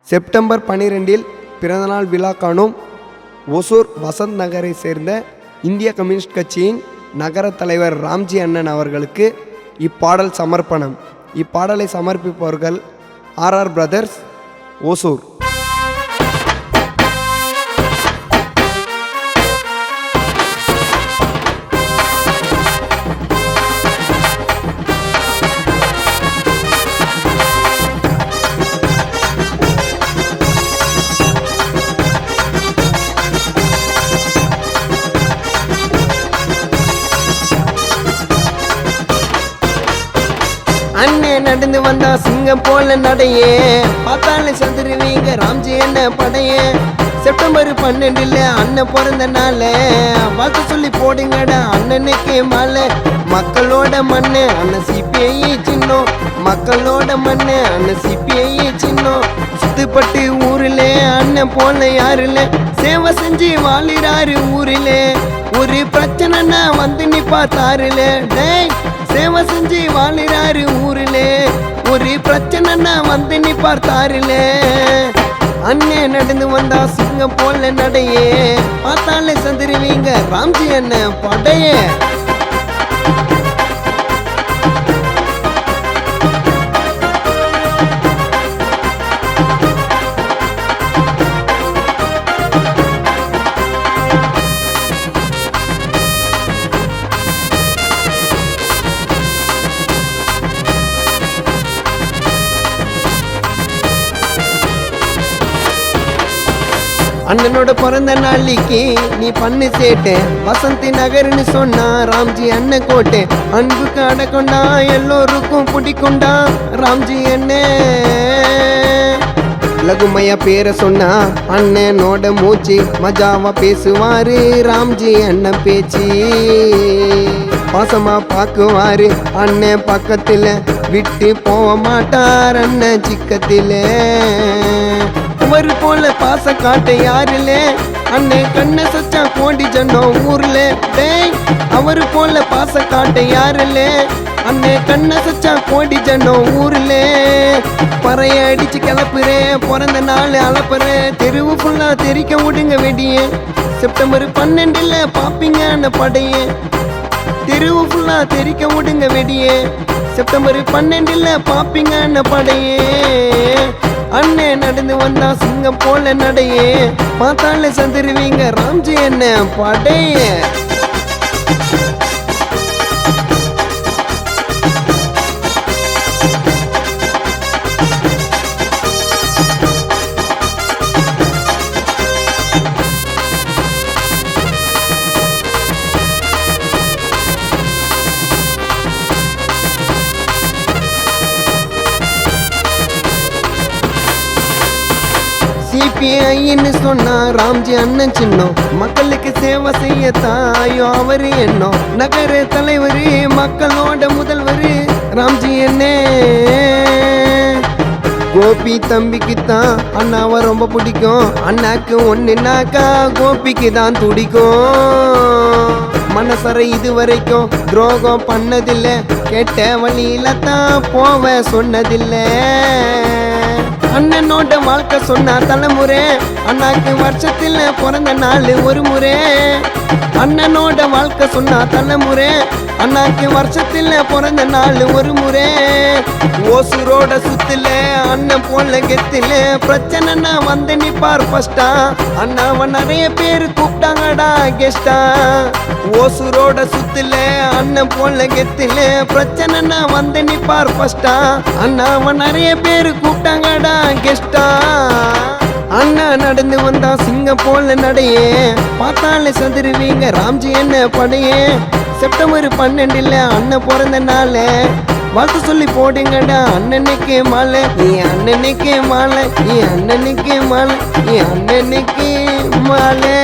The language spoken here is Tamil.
செப்டம்பர் 12 பிறந்தநாள் விழா காணும் ஒசூர் வசந்த் நகரை சேர்ந்த இந்திய கம்யூனிஸ்ட் கட்சியின் நகர தலைவர் ராம்ஜி அண்ணன் அவர்களுக்கு இப்பாடல் சமர்ப்பணம். இப்பாடலை சமர்ப்பிப்பவர்கள் ஆர்ஆர் பிரதர்ஸ், ஒசூர். அண்ணே நடந்து வந்தா சிங்கம் போல நடையே, பார்த்தாலே சதுருவீங்க ராம்ஜி என்ன படையே. செப்டம்பர் 12 அண்ணன் பிறந்த நாள, வாழ்த்து சொல்லி போடுங்கடா அண்ணனுக்கு மாலை. மக்களோட மண்ணு அண்ணன் சிபிஐ சின்னம், மக்களோட மண்ணு அண்ணன் சிபிஐ சின்னம். சுத்துப்பட்டு ஊரில் அண்ணன் போல யாருல, சேவை செஞ்சு வாழிறாரு ஊரில். ஒரு பிரச்சனைனா வந்து நிப்பா தாருல, டேய் சேவை செஞ்சு வாழிறாரு ஊரிலே. ஒரு பிரச்சனைனா வந்து நிப்பார் தாருல. அண்ணே நடந்து வந்தா சிங்கம் போல நடையே, பார்த்தாலே சந்திருவீங்க ராம்ஜி அண்ணன் படையே. அண்ணனோட பிறந்த நாளைக்கு நீ பண்ணு சேட்டு, வசந்தி நகர்னு சொன்னா ராம்ஜி அண்ணன் கோட்டை. அன்புக்கு அடக்கொண்டா எல்லோருக்கும் பிடிக்குண்டா ராம்ஜி அண்ணன். லகுமையா பேரை சொன்னா அண்ணனோட மூச்சு, மஜாவா பேசுவாரு ராம்ஜி அண்ணன் பேச்சு. பாசமா பாக்குவாரு அண்ணன் பக்கத்துல, விட்டு போக மாட்டார் அண்ணன் சிக்கத்தில. அவர் போல பாச காட்ட யாருல, அண்ணன் கண்ணை சச்சா கோடி ஜனம் ஊர்ல. டேய் அவர் போல பாச காட்ட யாருல, அண்ணன் கண்ணை சச்சா கோடி ஜனம் ஊர்ல. பறைய அடிச்சு கிளப்புறேன், பிறந்த நாள் அளப்புறேன், தெருவு ஃபுல்லா தெரிக்க விடுங்க வெடிய. செப்டம்பர் 12 பாப்பீங்க அண்ணன் படைய, தெருவு ஃபுல்லா தெரிக்க விடுங்க வெடிய. செப்டம்பர் 12 பாப்பீங்க அண்ணன் படையே. அண்ணே நடந்து வந்தா சிங்கம் போல நடையே, பார்த்தாலே சந்திருவீங்க ராம்ஜி என்ன படையே. சிபிஐன்னு சொன்னா ராம்ஜி அண்ணன் சின்னம், மக்களுக்கு சேவை செய்ய தாயோ அவரு எண்ணம். நகர தலைவர், மக்களோட முதல்வர் ராம்ஜி அண்ணே. கோபி தம்பிக்குத்தான் அண்ணாவை ரொம்ப பிடிக்கும், அண்ணாக்கு ஒண்ணுனாக்கா கோபிக்கு தான் துடிக்கும். மனசரை இது வரைக்கும் துரோகம் பண்ணதில்ல, கெட்ட வழியில தான் போவ சொன்னதில்லை. அண்ணனோட வாழ்க்கை சொன்னா தலைமுறை, அண்ணாக்கு வருஷத்துல பிறந்த நாள் ஒரு முறை. அண்ணனோட வாழ்க்கை சொன்னா தலைமுறை, அண்ணாக்கு வருஷத்துல பிறந்த நாள் ஒரு முறை. ஓசூரோட சுத்துல அண்ணன் போல கெத்துல, பிரச்சனைனா வந்து நிப்பார் ஃபர்ஸ்டா. அண்ணாவை நிறைய பேர் கூப்பிட்டாங்கடா கெஸ்டா. ஓசூரோட சுத்துல அண்ணன் போல கெத்துல, பிரச்சனைனா வந்து நிப்பார் ஃபர்ஸ்டா. அண்ணாவை நிறைய பேர் கூப்பிட்டாங்கடா கெஸ்டா. அண்ணா நடந்து வந்தா சிங்கம் போல நடையே, பார்த்தாலே சதுருவீங்க ராம்ஜி என்ன படையே. செப்டம்பர் 12 அண்ணன் பிறந்த நாள, வாழ்த்து சொல்லி போடுங்கடா அண்ணனுக்கு மாலை. அண்ணனுக்கு மாலை, அண்ணனுக்கு மாலை, அண்ணனுக்கு மாலை.